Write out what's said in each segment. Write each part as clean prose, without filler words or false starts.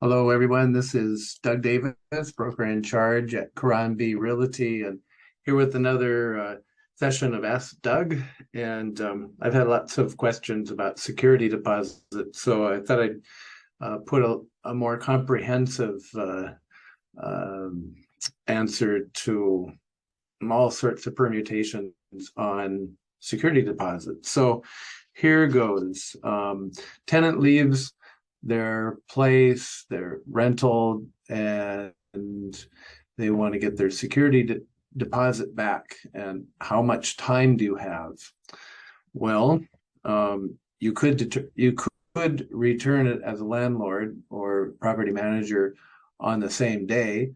Hello, everyone. This is Doug Davis, broker in charge at Karanbi Realty, and here with another session of Ask Doug. And I've had lots of questions about security deposits, so I thought I'd put a more comprehensive answer to all sorts of permutations on security deposits. So here goes. Tenant leaves their place, their rental, and they want to get their security deposit back. And how much time do you have? Well, you could return it as a landlord or property manager on the same day,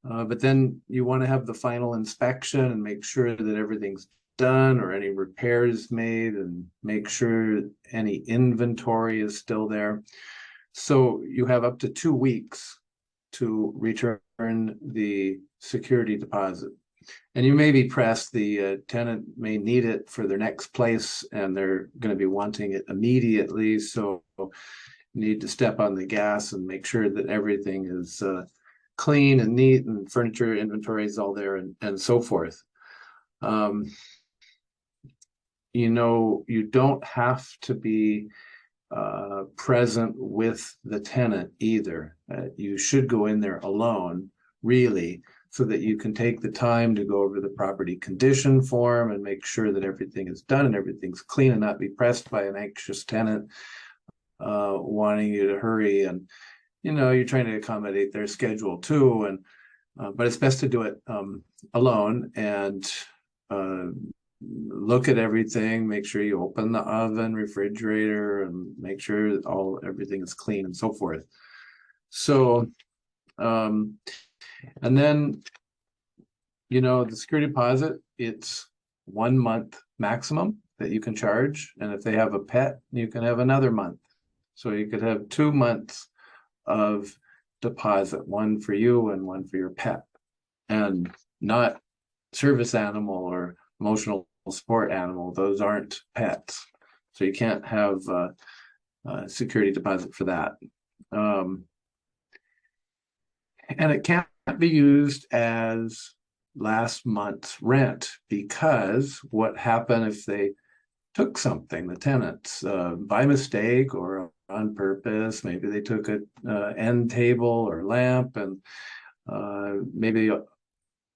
but then you want to have the final inspection and make sure that everything's done or any repairs made and make sure any inventory is still there. So you have up to 2 weeks to return the security deposit. And you may be pressed, the tenant may need it for their next place and they're going to be wanting it immediately. So you need to step on the gas and make sure that everything is clean and neat and furniture inventory is all there and so forth. You don't have to be present with the tenant either. You should go in there alone, really, so that you can take the time to go over the property condition form and make sure that everything is done and everything's clean and not be pressed by an anxious tenant wanting you to hurry. And, you're trying to accommodate their schedule too. And but it's best to do it alone and look at everything, make sure you open the oven, refrigerator, and make sure everything is clean and so forth. So, and then, the security deposit, it's 1 month maximum that you can charge. And if they have a pet, you can have another month. So you could have 2 months of deposit, one for you and one for your pet, and not service animal or emotional support animal. Those aren't pets. So you can't have a security deposit for that. And it can't be used as last month's rent, because what happened if they took something, the tenants, by mistake or on purpose? Maybe they took an end table or lamp, and maybe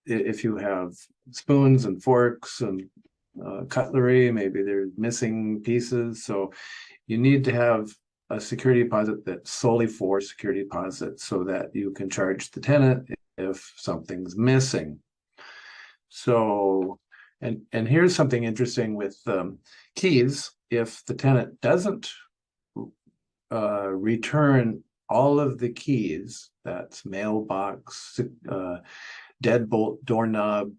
if you have spoons and forks and cutlery, maybe they're missing pieces. So you need to have a security deposit that's solely for security deposit so that you can charge the tenant if something's missing. So, and here's something interesting with keys. If the tenant doesn't return all of the keys, that's mailbox, deadbolt, doorknob,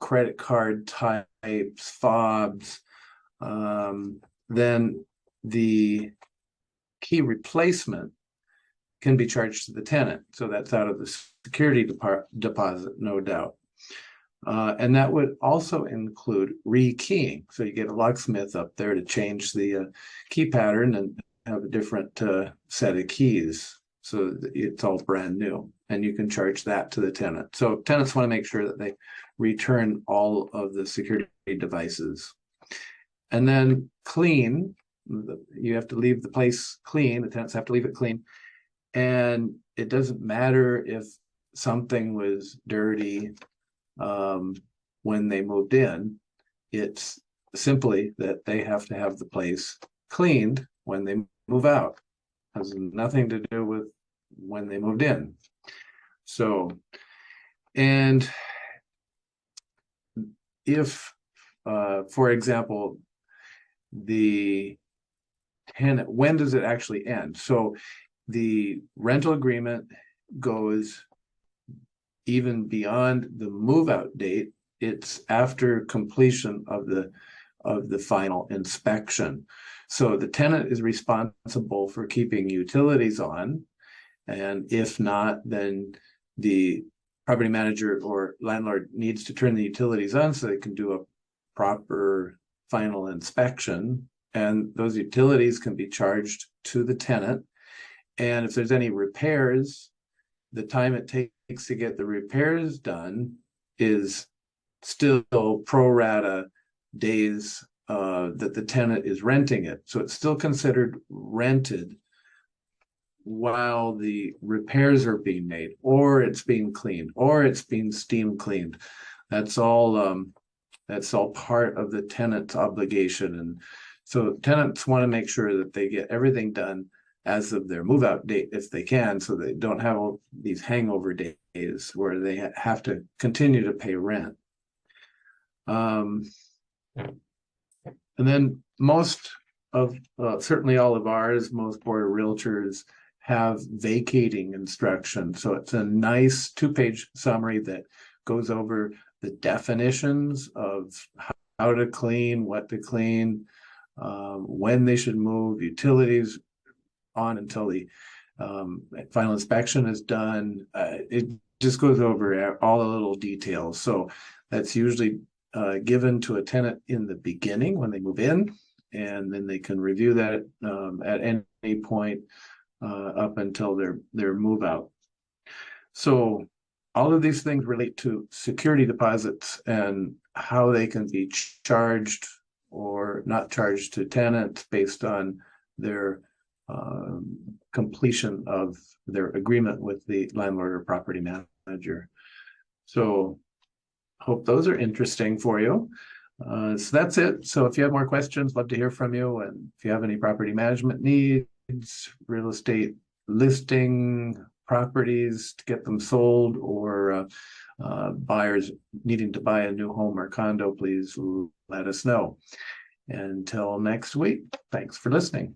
credit card types, fobs, then the key replacement can be charged to the tenant. So that's out of the security deposit, no doubt. And that would also include rekeying. So you get a locksmith up there to change the key pattern and have a different set of keys. So it's all brand new, and you can charge that to the tenant. So tenants want to make sure that they return all of the security devices. And then clean, you have to leave the place clean. The tenants have to leave it clean. And it doesn't matter if something was dirty when they moved in. It's simply that they have to have the place cleaned when they move out. It has nothing to do with when they moved in. So, and if, for example, the tenant, when does it actually end? So the rental agreement goes even beyond the move-out date. It's after completion of the final inspection. So the tenant is responsible for keeping utilities on, and if not, then the property manager or landlord needs to turn the utilities on so they can do a proper final inspection. And those utilities can be charged to the tenant. And if there's any repairs, the time it takes to get the repairs done is still pro rata days that the tenant is renting it. So it's still considered rented while the repairs are being made, or it's being cleaned, or it's being steam cleaned. That's all part of the tenant's obligation. And so tenants want to make sure that they get everything done as of their move out date if they can, so they don't have all these hangover days where they have to continue to pay rent. And then most of, certainly all of ours, most board of realtors have vacating instructions. So it's a nice 2-page summary that goes over the definitions of how to clean, what to clean, when they should move, utilities on until the final inspection is done. It just goes over all the little details. So that's usually given to a tenant in the beginning when they move in, and then they can review that at any point up until their move out. So all of these things relate to security deposits and how they can be charged or not charged to tenants based on their completion of their agreement with the landlord or property manager. So hope those are interesting for you. So that's it. So if you have more questions, love to hear from you. And if you have any property management needs, real estate listing properties to get them sold, or buyers needing to buy a new home or condo, please let us know. Until next week, thanks for listening.